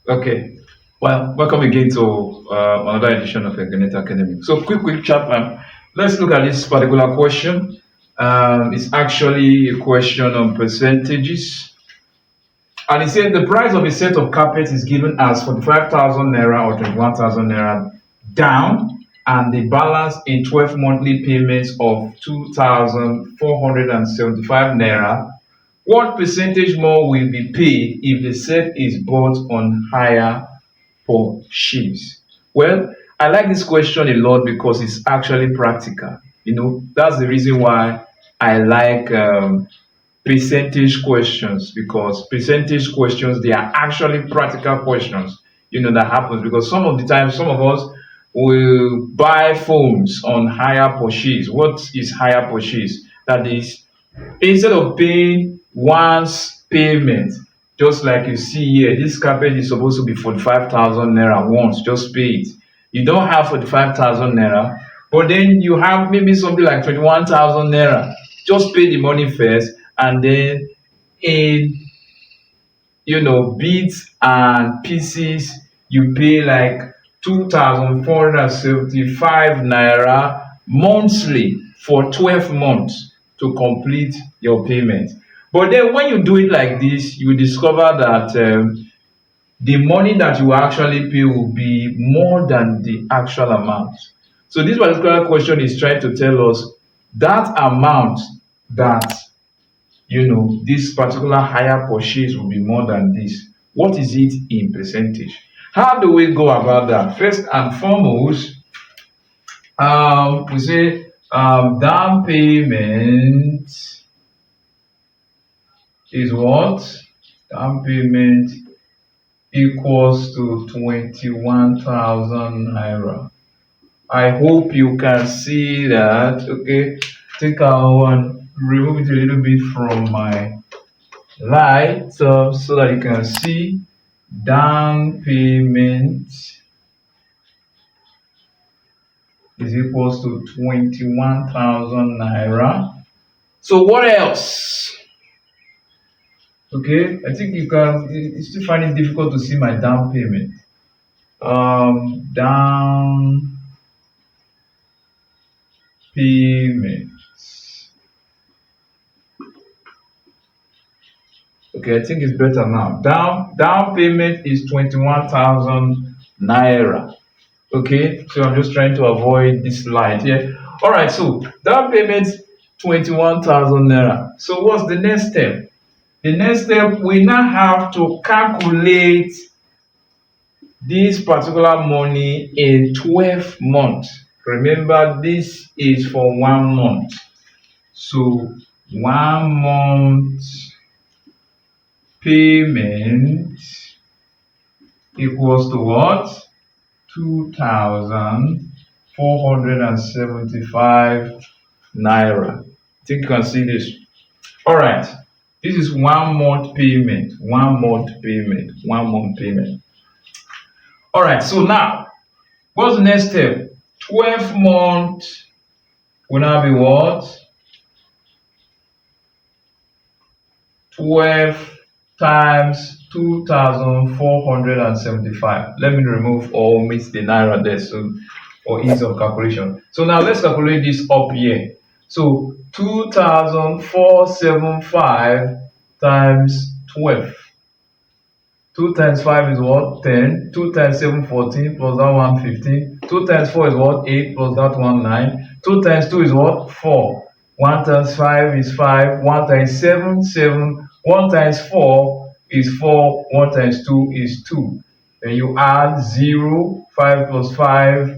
Okay. Well, welcome again to another edition of Egnate Academy. So, quick chat. Let's look at this particular question. It's actually a question on percentages. And it says the price of a set of carpets is given as 45,000 naira or 21,000 naira down, and the balance in 12 monthly payments of 2,475 naira. What percentage more will be paid if the set is bought on hire purchase? Well, I like this question a lot because it's actually practical. That's the reason why I like percentage questions, because percentage questions, they are actually practical questions, that happens because some of the time some of us will buy phones on hire purchase. What is hire purchase? That is, instead of paying once payment, just like you see here, this carpet is supposed to be 45,000 naira once, just pay it. You don't have 45,000 naira, but then you have maybe something like 21,000 naira. Just pay the money first, and then in bits and pieces, you pay like 2,475 naira monthly for 12 months to complete your payment. But then when you do it like this, you discover that the money that you actually pay will be more than the actual amount. So this particular question is trying to tell us that amount that this particular higher purchase will be more than this. What is it in percentage? How do we go about that? First and foremost, we say down payment is what? Down payment equals to 21,000 naira. I hope you can see that. Okay, take our one, remove it a little bit from my light, so that you can see. Down payment is equals to 21,000 naira. So what else? Okay, I think you still find it difficult to see my down payment. Down payment. Okay, I think it's better now. Down payment is 21,000 naira. Okay, so I'm just trying to avoid this light here. All right, so down payment 21,000 naira. So what's the next step? The next step, we now have to calculate this particular money in 12 months. Remember, this is for 1 month. So 1 month payment equals to what? 2,475 naira. I think you can see this. All right. This is 1 month payment. 1 month payment. 1 month payment. All right. So now, what's the next step? 12 months will now be what? 12 times 2,475. Let me remove or omit the naira there, so for ease of calculation. So now let's calculate this up here. So 2,475 times 12. 2 times 5 is what? 10. 2 times 7, 14, plus that one, 15. 2 times 4 is what? 8, plus that one, 9. 2 times 2 is what? 4. 1 times 5 is 5. 1 times 7, 7. 1 times 4 is 4. 1 times 2 is 2. Then you add 0. 5 plus 5.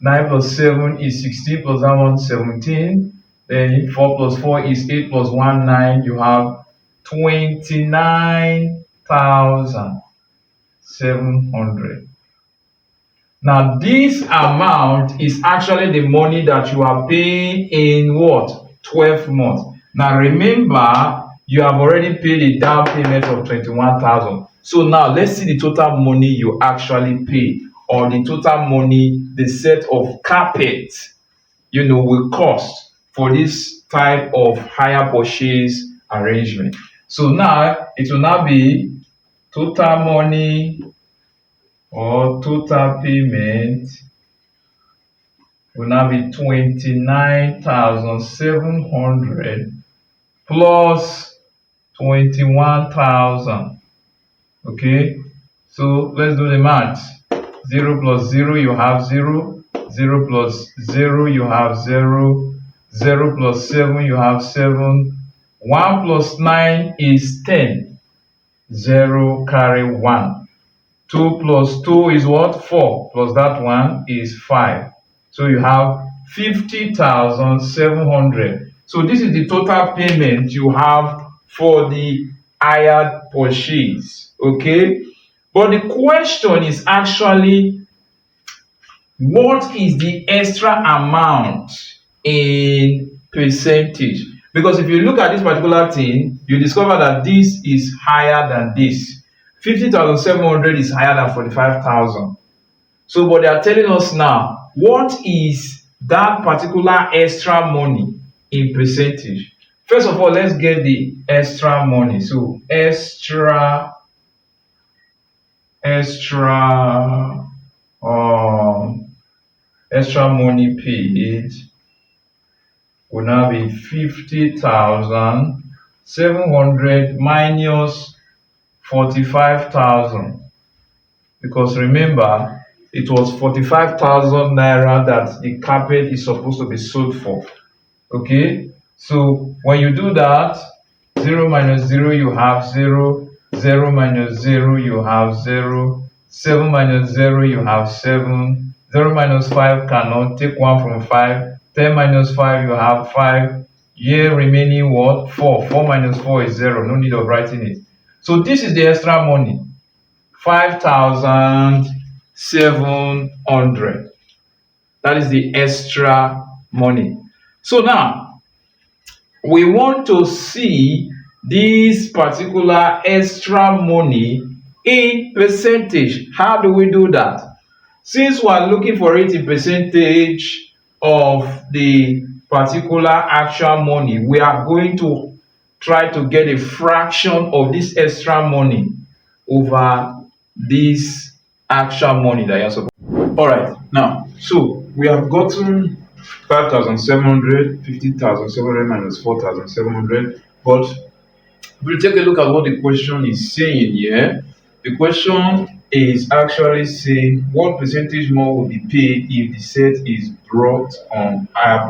9 plus 7 is 16, plus that one, 17. Then 4 plus 4 is 8, plus 1, 9. You have 29,700. Now, this amount is actually the money that you are paying in what? 12 months. Now, remember, you have already paid a down payment of 21,000. So now let's see the total money you actually pay, or the total money the set of carpet will cost for this type of hire purchase arrangement. So now it will now be total money or total payment will now be 29,700 plus 21,000. Okay, so let's do the math. 0 plus 0, you have 0. 0 plus 0, you have 0. 0 plus 7, you have 7. 1 plus 9 is 10. 0 carry 1. 2 plus 2 is what? 4. Plus that 1 is 5. So you have 50,700. So this is the total payment you have for the hired purchase. Okay? But the question is actually, what is the extra amount in percentage? Because if you look at this particular thing, you discover that this is higher than this. 50,700 is higher than 45,000. So what they are telling us now, what is that particular extra money in percentage? First of all, let's get the extra money. So extra extra money paid will now be 50,700 minus 45,000, because remember, it was 45,000 naira that the carpet is supposed to be sold for. Okay, so when you do that, 0 minus 0, you have 0. 0 minus 0, you have 0. 7 minus 0, you have 7. 0 minus 5 cannot take 1 from 5. 10 minus 5, you have 5. Here remaining what? 4. 4 minus 4 is 0. No need of writing it. So this is the extra money. 5,700. That is the extra money. So now, we want to see this particular extra money in percentage. How do we do that? Since we are looking for it in percentage of the particular actual money, we are going to try to get a fraction of this extra money over this actual money that you're supposed to. All right, now, so we have gotten 5,700, 50,700 minus 4,700. But if we take a look at what the question is saying here, the question is actually saying what percentage more will be paid if the set is brought on higher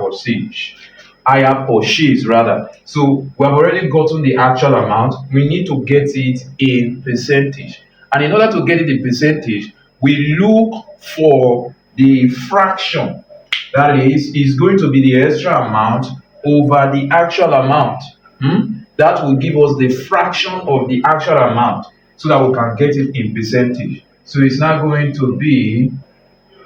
purchase rather. So we have already gotten the actual amount. We need to get it in percentage. And in order to get it in percentage, we look for the fraction. That is going to be the extra amount over the actual amount. That will give us the fraction of the actual amount so that we can get it in percentage. So it's now going to be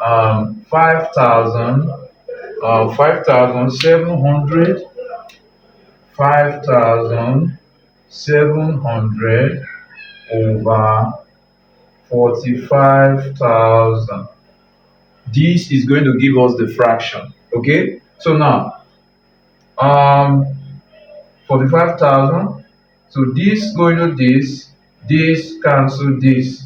5,700 over 45,000. This is going to give us the fraction. Okay, so now 45,000. So this going to this cancel this.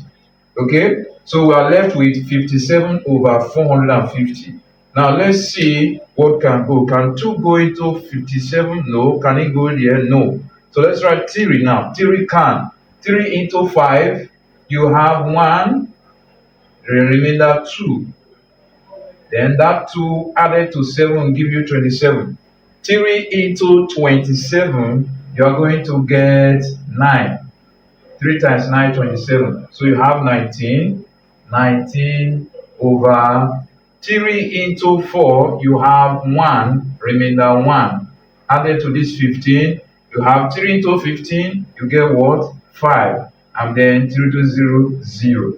Okay, so we are left with 57 over 450. Now let's see what can go. Can 2 go into 57? No. Can it go there? No. So let's write 3 now. 3 can. 3 into 5, you have 1, the remainder 2. Then that 2 added to 7 will give you 27. 3 into 27, you are going to get 9. 3 times 9, 27. So you have 19. 19 over 3 into 4, you have 1, remainder 1. Added to this 15, you have 3 into 15, you get what? 5. And then 3 to 0, 0.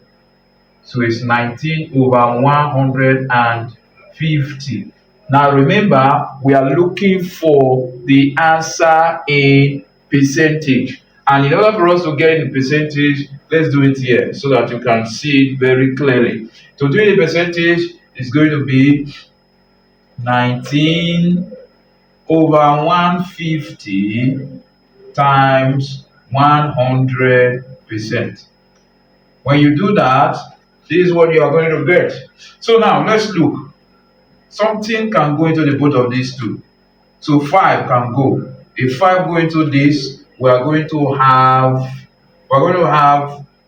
So it's 19 over 150. Now remember, we are looking for the answer in percentage. And in order for us to get the percentage, let's do it here so that you can see it very clearly. To do the percentage is going to be 19 over 150 times 100%. When you do that, This is what you are going to get. So now let's look. Something can go into the both of these two. So 5 can go. If 5 go into this, we're going to have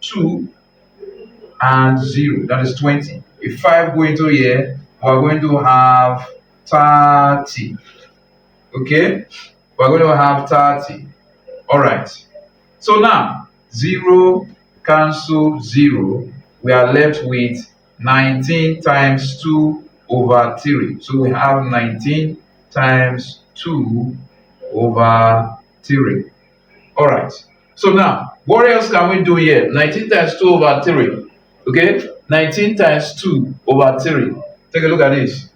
2 and 0. That is 20. If 5 go into here, we're going to have 30. Okay? We're going to have 30. Alright. So now 0 cancel 0. We are left with 19 times 2 over 3. So we have 19 times 2 over 3. Alright. So now, what else can we do here? 19 times 2 over 3. Okay? 19 times 2 over 3. Take a look at this.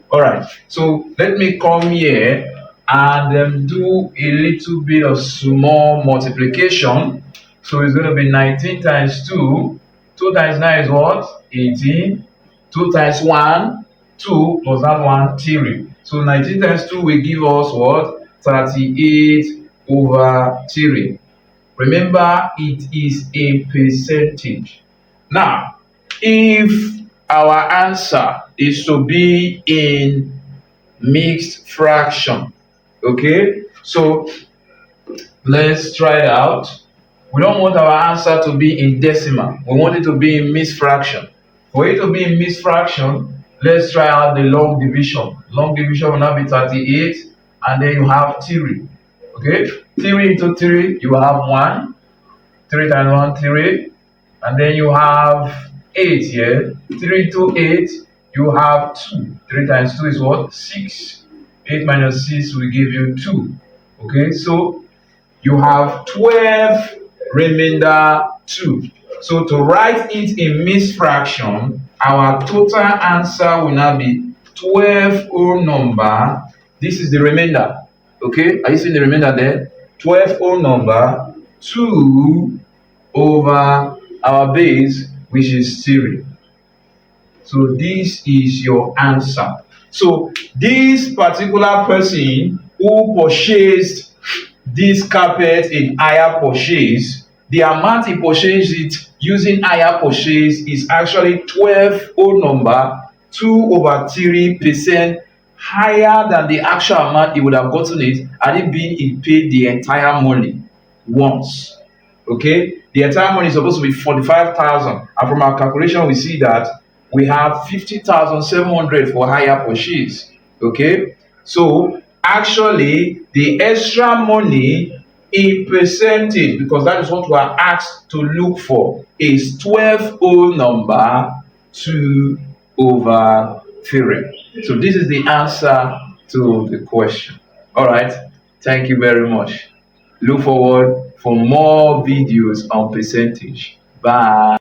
Alright. So let me come here and do a little bit of small multiplication. So it's going to be 19 times 2. 2 times 9 is what? 18. 2 times 1, 2 plus that 1, 3. So 19 times 2 will give us what? 38 over 3. Remember, it is a percentage. Now, if our answer is to be in mixed fraction, okay, so let's try it out. We don't want our answer to be in decimal. We want it to be in mixed fraction. For it to be in mixed fraction, let's try out the long division. Long division will now be 38, and then you have 3. Okay, 3 into 3, you have 1. 3 times 1, 3. And then you have 8 here. 3 into 8, you have 2. 3 times 2 is what? 6. 8 minus 6 will give you 2. Okay, so you have 12 remainder 2. So to write it in mixed fraction, our total answer will now be 12 whole number. This is the remainder. Okay, are you seeing the remainder there? 12 whole number 2 over our base, which is 3. So this is your answer. So this particular person who purchased this carpet in hire purchase, the amount he purchased it using hire purchase is actually 12 whole number 2 over 3% higher than the actual amount he would have gotten it had it been he paid the entire money once. Okay, the entire money is supposed to be 45,000, and from our calculation we see that we have 50,700 for hire purchase. Okay, so actually the extra money in percentage, because that is what we are asked to look for, is 12 whole number 2 over 3. So this is the answer to the question. All right, thank you very much. Look forward for more videos on percentage. Bye.